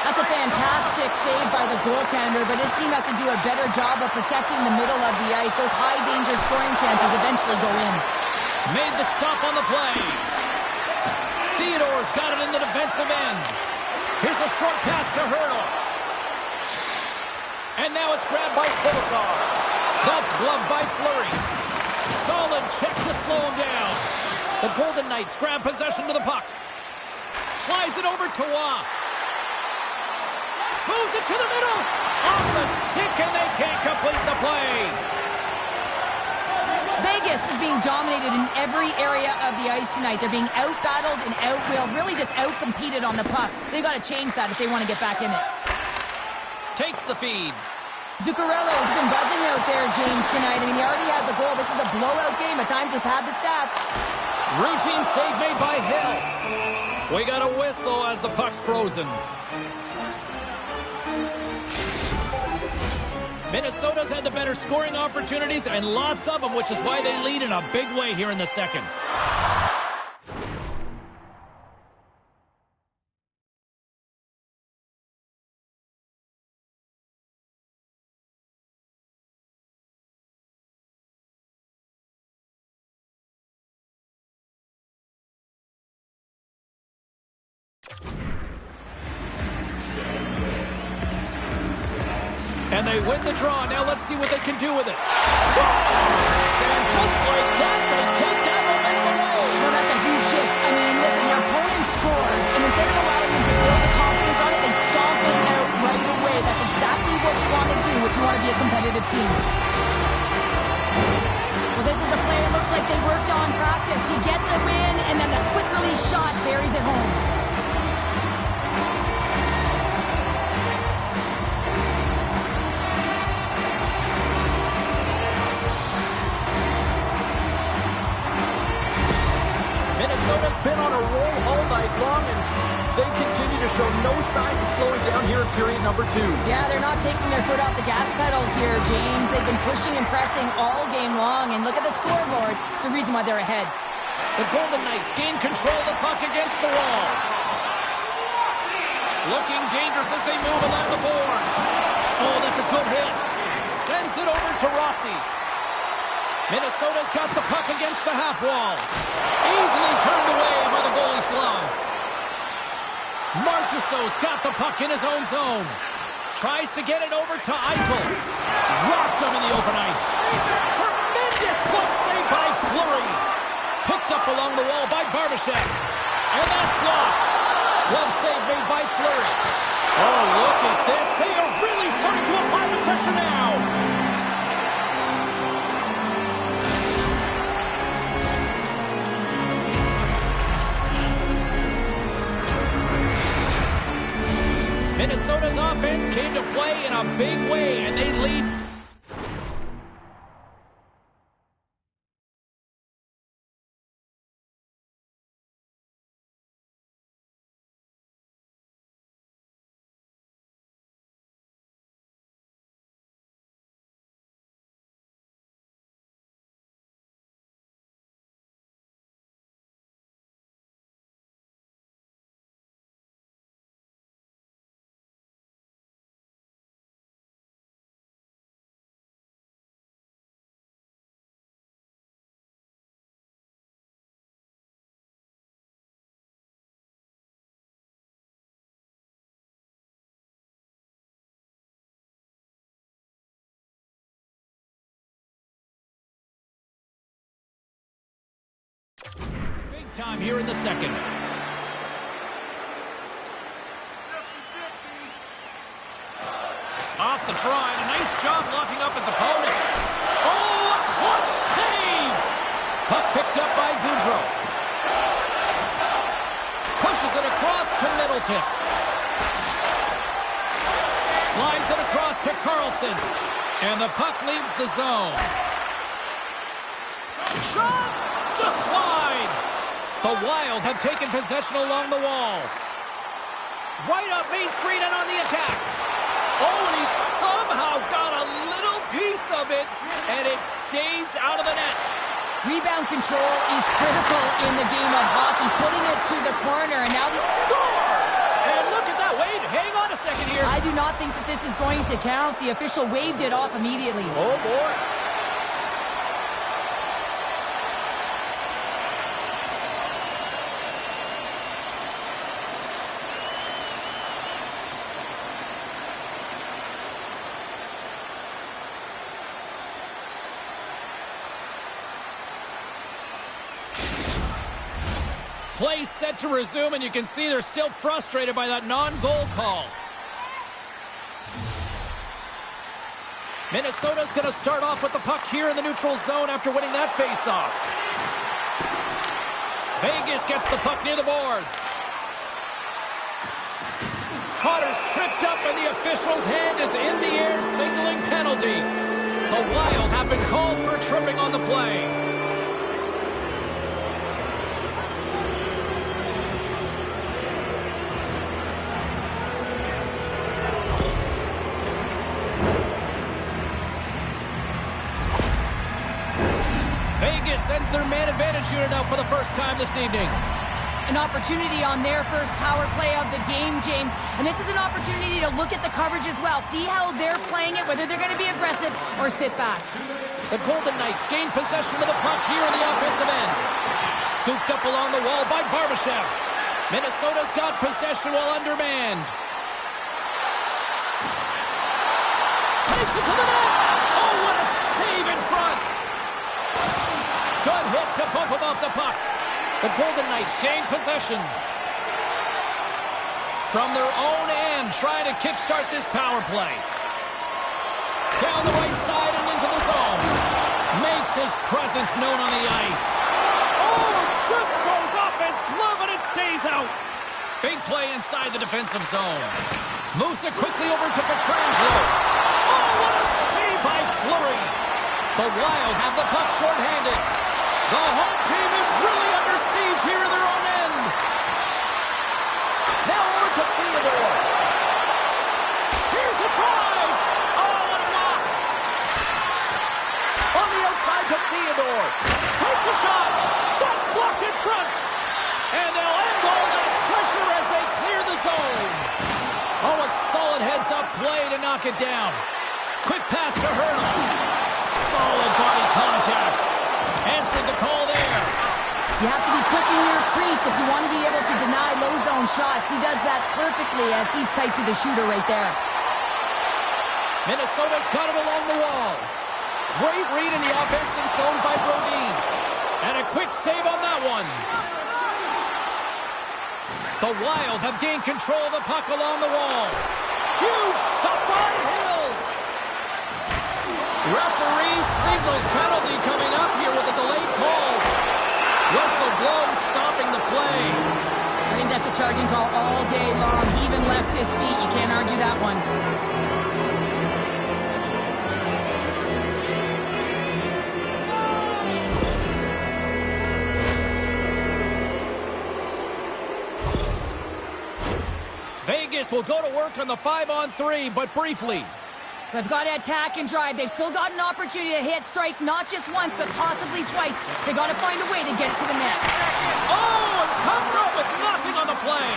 That's a fantastic save by the goaltender, but his team has to do a better job of protecting the middle of the ice. Those high-danger scoring chances eventually go in. Made the stop on the play. Theodore's got it in the defensive end. Here's a short pass to Hurdle. And now it's grabbed by Kolosar. That's gloved by Fleury. Solid check to slow him down. The Golden Knights grab possession to the puck. Slides it over to Waugh. Moves it to the middle. Off the stick, and they can't complete the play. Vegas is being dominated in every area of the ice tonight. They're being out-battled and out-willed, really just out-competed on the puck. They've got to change that if they want to get back in it. Takes the feed. Zuccarello's been buzzing out there, James, tonight. I mean, he already has a goal. This is a blowout game. At times, they've had the stats. Routine save made by Hill. We got a whistle as the puck's frozen. Minnesota's had the better scoring opportunities and lots of them, which is why they lead in a big way here in the second. And they win the draw. Now let's see what they can do with it. Scores! And just like that, they take that momentum away. Well, that's a huge shift. I mean, listen, your opponent scores, and instead of allowing them to build the confidence on it, they stomp it out right away. That's exactly what you want to do if you want to be a competitive team. Well, this is a play it looks like they worked on practice. You get the win, and then the quick release shot buries it home. Minnesota's been on a roll all night long, and they continue to show no signs of slowing down here in period number 2. Yeah, they're not taking their foot off the gas pedal here, James. They've been pushing and pressing all game long, and look at the scoreboard. It's the reason why they're ahead. The Golden Knights gain control of the puck against the wall. Looking dangerous as they move along the boards. Oh, that's a good hit. Sends it over to Rossi. Minnesota's got the puck against the half wall. Easily turned away by the goalie's glove. Marchessault's got the puck in his own zone. Tries to get it over to Eichel. Rocked him in the open ice. Tremendous glove save by Fleury. Hooked up along the wall by Barbashev. And that's blocked. Glove save made by Fleury. Oh, look at this. They are really starting to apply the pressure now. Minnesota's offense came to play in a big way, and they lead Time here in the second. Off the drive. A nice job locking up his opponent. Oh, a clutch save! Puck picked up by Boudreau. Pushes it across to Middleton. Slides it across to Carlson. And the puck leaves the zone. Shot! Just wide! The Wild have taken possession along the wall. Right up Main Street and on the attack. Oh, and he somehow got a little piece of it, and it stays out of the net. Rebound control is critical in the game of hockey, putting it to the corner, and now Scores! And look at that. Wait, hang on a second here. I do not think that this is going to count. The official waved it off immediately. Oh, boy. Play set to resume, and you can see they're still frustrated by that non-goal call. Minnesota's going to start off with the puck here in the neutral zone after winning that faceoff. Vegas gets the puck near the boards. Potter's tripped up, and the official's hand is in the air, signaling penalty. The Wild have been called for tripping on the play. Vegas sends their man advantage unit out for the first time this evening. An opportunity on their first power play of the game, James. And this is an opportunity to look at the coverage as well. See how they're playing it, whether they're going to be aggressive or sit back. The Golden Knights gain possession of the puck here in the offensive end. Scooped up along the wall by Barbashev. Minnesota's got possession while undermanned. Takes it to the net. Oh, what a save in front. Good hit to bump him off the puck. The Golden Knights gain possession. From their own end, trying to kickstart this power play. Down the right side and into the zone. Makes his presence known on the ice. Oh, just goes off his glove and it stays out. Big play inside the defensive zone. Moves it quickly over to Pietrangelo. Oh, what a save by Fleury. The Wild have the puck shorthanded. The home team is really under siege here in their own end. Now over to Theodore. Here's a drive. Oh, what a block. On the outside to Theodore. Takes a shot. That's blocked in front. And they'll end all that pressure as they clear the zone. Oh, a solid heads-up play to knock it down. Quick pass to Hurdle. Solid body contact. Answered the call there. You have to be quick in your crease if you want to be able to deny low zone shots. He does that perfectly as he's tight to the shooter right there. Minnesota's got it along the wall. Great read in the offensive zone by Brodin. And a quick save on that one. The Wild have gained control of the puck along the wall. Huge stop by Hill. Referee signals penalty coming up here with a delayed call. Whistle blown, stopping the play. I think that's a charging call all day long. He even left his feet. You can't argue that one. Vegas will go to work on the 5-on-3, but briefly. They've got to attack and drive. They've still got an opportunity to hit strike not just once, but possibly twice. They've got to find a way to get it to the net. Oh, and comes up with nothing on the play.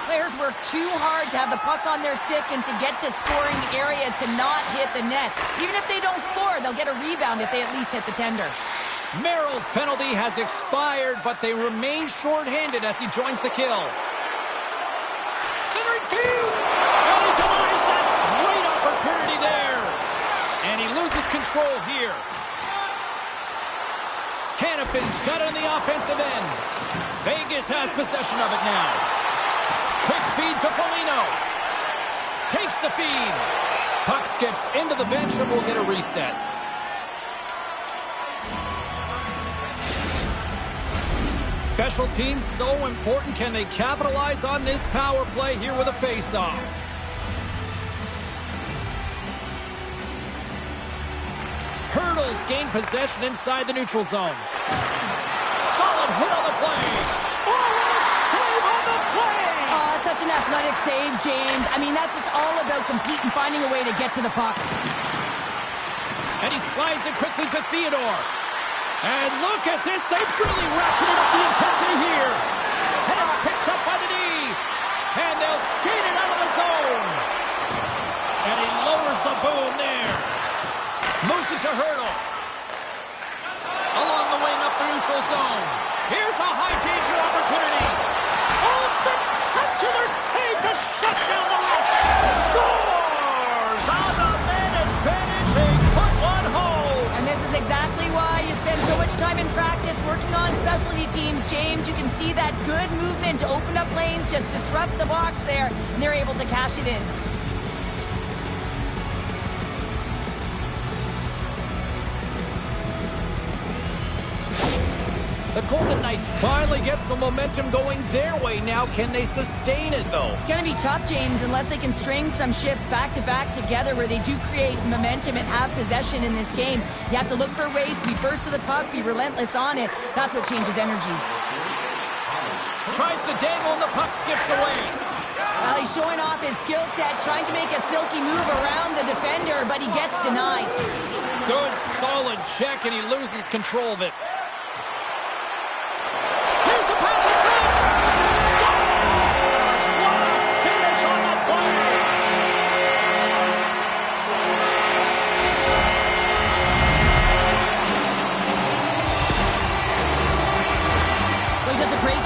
Players work too hard to have the puck on their stick and to get to scoring areas to not hit the net. Even if they don't score, they'll get a rebound if they at least hit the tender. Merrill's penalty has expired, but they remain shorthanded as he joins the kill. Centering field! And he denies that great opportunity there. And he loses control here. Hannafin Dolphins got it on the offensive end. Vegas has possession of it now. Quick feed to Foligno. Takes the feed. Puck skips into the bench and we'll get a reset. Special teams so important. Can they capitalize on this power play here with a face-off? Hurdles gain possession inside the neutral zone. Solid hit on the play. Oh, what a save on the play! Oh, such an athletic save, James. I mean, that's just all about competing, finding a way to get to the puck. And he slides it quickly to Theodore. And look at this. They've really ratcheted up the intensity here. And it's picked up by the knee. And they'll skate it out of the zone. And he lowers the boom there. Moves it to Hurdle. Along the wing up the neutral zone. Here's a high danger opportunity. Oh, spectacular save to shut down the rush. Scores on the man advantage. They put one home. And this is exactly why you spend so much time in practice working on specialty teams, James. You can see that good movement to open up lanes, just disrupt the box there, and they're able to cash it in. The Golden Knights finally get some momentum going their way now. Can they sustain it, though? It's going to be tough, James, unless they can string some shifts back-to-back together where they do create momentum and have possession in this game. You have to look for ways to be first to the puck, be relentless on it. That's what changes energy. Tries to dangle and the puck skips away. Well, he's showing off his skill set, trying to make a silky move around the defender, but he gets denied. Good, solid check, and he loses control of it.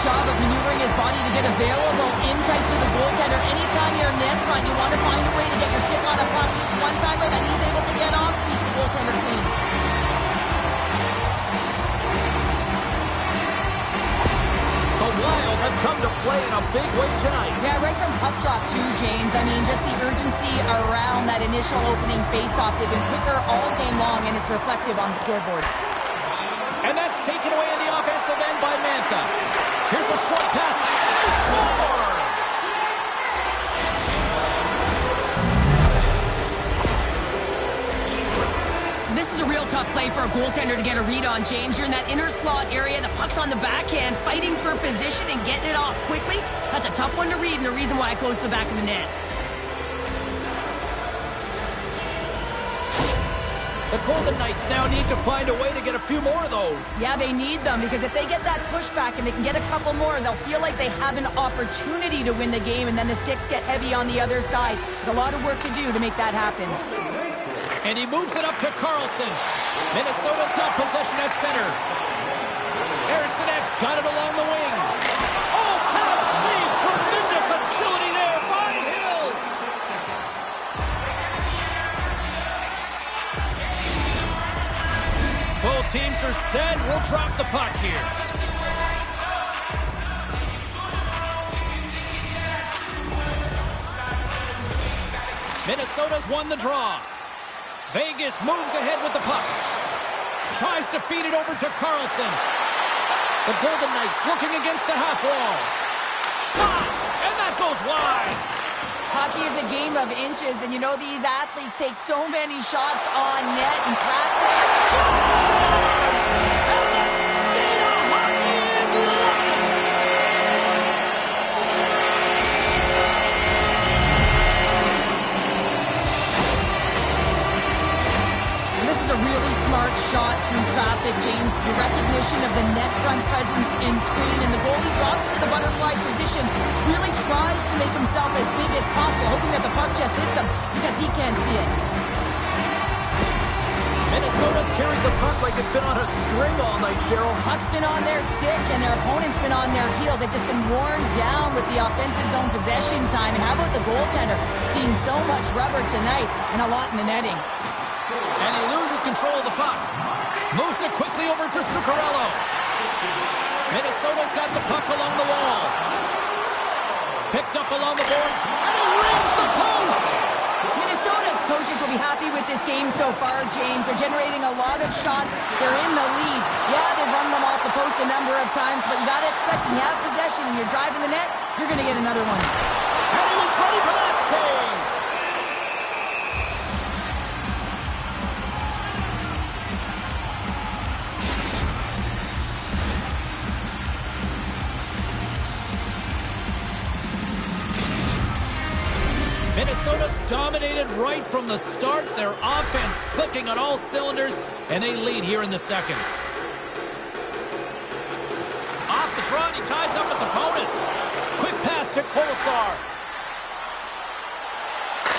Job of maneuvering his body to get available in tight to the goaltender. Anytime you're net front, you want to find a way to get your stick on a puck. This one-timer that he's able to get off beats the goaltender clean. The Wild have come to play in a big way tonight. Yeah, right from puck drop too, James. I mean, just the urgency around that initial opening face-off. They've been quicker all game long, and it's reflective on the scoreboard. And that's taken away in the offensive end by Mantha. Here's a short pass, and they score! This is a real tough play for a goaltender to get a read on, James. You're in that inner slot area, the puck's on the backhand, fighting for position and getting it off quickly. That's a tough one to read, and the reason why it goes to the back of the net. The Golden Knights now need to find a way to get a few more of those. Yeah, they need them, because if they get that pushback and they can get a couple more, they'll feel like they have an opportunity to win the game, and then the sticks get heavy on the other side. But a lot of work to do to make that happen. And he moves it up to Carlson. Minnesota's got possession at center. Eriksson X got it along the wing. Oh, bad save! Tremendous agility there by Hill! Both teams are set. We'll drop the puck here. Minnesota's won the draw. Vegas moves ahead with the puck. Tries to feed it over to Carlson. The Golden Knights looking against the half wall. Shot! And that goes wide. Hockey is a game of inches, and you know these athletes take so many shots on net in practice. Scores! And the state of hockey is loving it. This is a really smart shot through traffic, James. The recognition of the net front presence in screen, and the goalie drops to the butterfly position, really tries to make himself as big as possible, hoping that the puck just hits him because he can't see it. Minnesota's carried the puck like it's been on a string all night, Cheryl. Puck's been on their stick, and their opponent's been on their heels. They've just been worn down with the offensive zone possession time. And how about the goaltender? Seeing so much rubber tonight and a lot in the netting. And he loses control of the puck. Moves it quickly over to Zuccarello. Minnesota's got the puck along the wall. Picked up along the boards, and he rings the post! Minnesota's coaches will be happy with this game so far, James. They're generating a lot of shots. They're in the lead. Yeah, they've run them off the post a number of times, but you got to expect when you have possession and you're driving the net, you're going to get another one. And he was ready for that save! Minnesota's dominated right from the start. Their offense clicking on all cylinders, and they lead here in the second. Off the draw, and he ties up his opponent. Quick pass to Kolesar.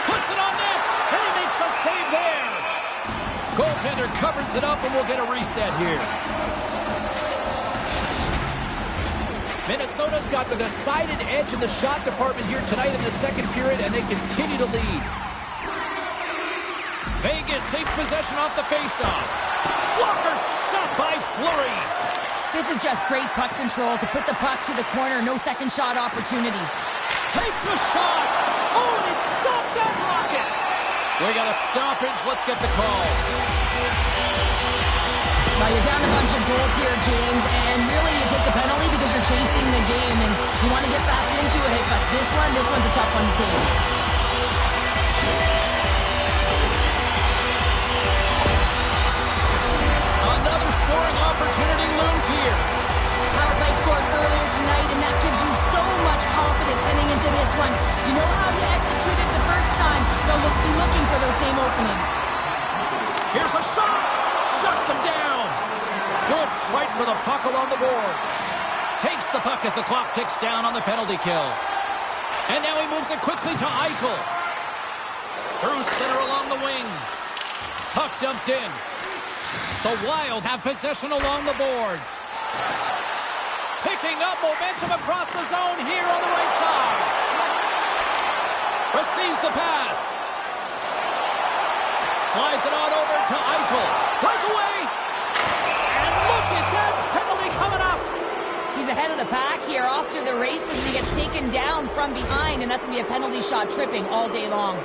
Puts it on net, and he makes a save there. Goaltender covers it up, and we'll get a reset here. Minnesota's got the decided edge in the shot department here tonight in the second period, and they continue to lead. Vegas takes possession off the faceoff. Blocker stopped by Fleury. This is just great puck control to put the puck to the corner. No second shot opportunity. Takes a shot. Oh, he stopped that rocket. We got a stoppage. Let's get the call. Well, you're down a bunch of goals here, James, and really you take the penalty because you're chasing the game and you want to get back into it, but this one's a tough one to take. Another scoring opportunity looms here. Power play scored earlier tonight, and that gives you so much confidence heading into this one. You know how you executed the first time, they'll be looking for those same openings. Here's a shot. Shuts him down. Good fight for the puck along the boards. Takes the puck as the clock ticks down on the penalty kill. And now he moves it quickly to Eichel. Through center along the wing. Puck dumped in. The Wild have possession along the boards. Picking up momentum across the zone here on the right side. Receives the pass. Slides it on over to Eichel. Breakaway. And look at that penalty coming up. He's ahead of the pack here, off to the races, and he gets taken down from behind, and that's going to be a penalty shot tripping all day long.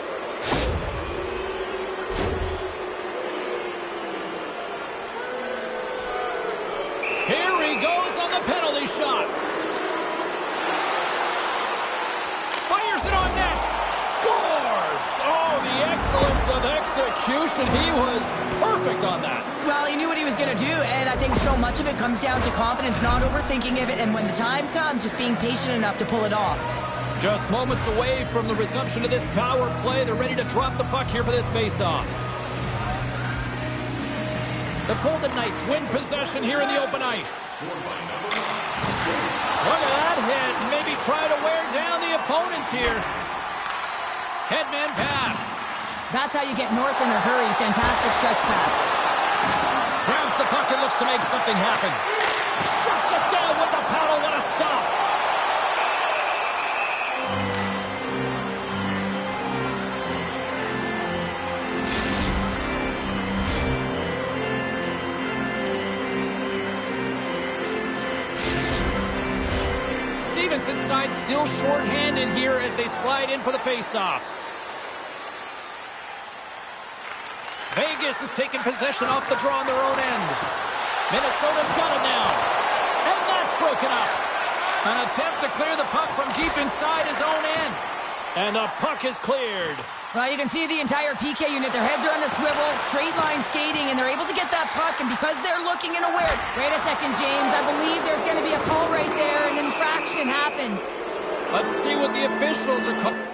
Here he goes on the penalty shot. Fires it on net. Scores! Oh, the excellence of execution. He was perfect on that. Well, he knew what he was going to do, and I think so much of it comes down to confidence, not overthinking of it, and when the time comes, just being patient enough to pull it off. Just moments away from the resumption of this power play. They're ready to drop the puck here for this faceoff. The Golden Knights win possession here in the open ice. Look at that hit. Maybe try to wear down the opponents here. Headman pass. That's how you get north in a hurry. Fantastic stretch pass. Grabs the puck and looks to make something happen. Shuts it down with the paddle. What a stop. Stevenson side still shorthanded here as they slide in for the faceoff. Vegas is taking possession off the draw on their own end. Minnesota's got it now. And that's broken up. An attempt to clear the puck from deep inside his own end. And the puck is cleared. Well, you can see the entire PK unit. Their heads are on the swivel, straight line skating, and they're able to get that puck. And because they're looking and aware, wait a second, James, I believe there's going to be a call right there. An infraction happens. Let's see what the officials are calling.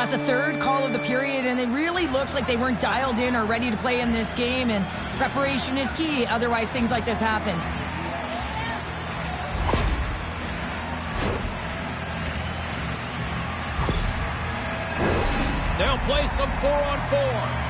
that's the third call of the period, and it really looks like they weren't dialed in or ready to play in this game, and preparation is key. Otherwise, things like this happen. They'll play some 4-on-4.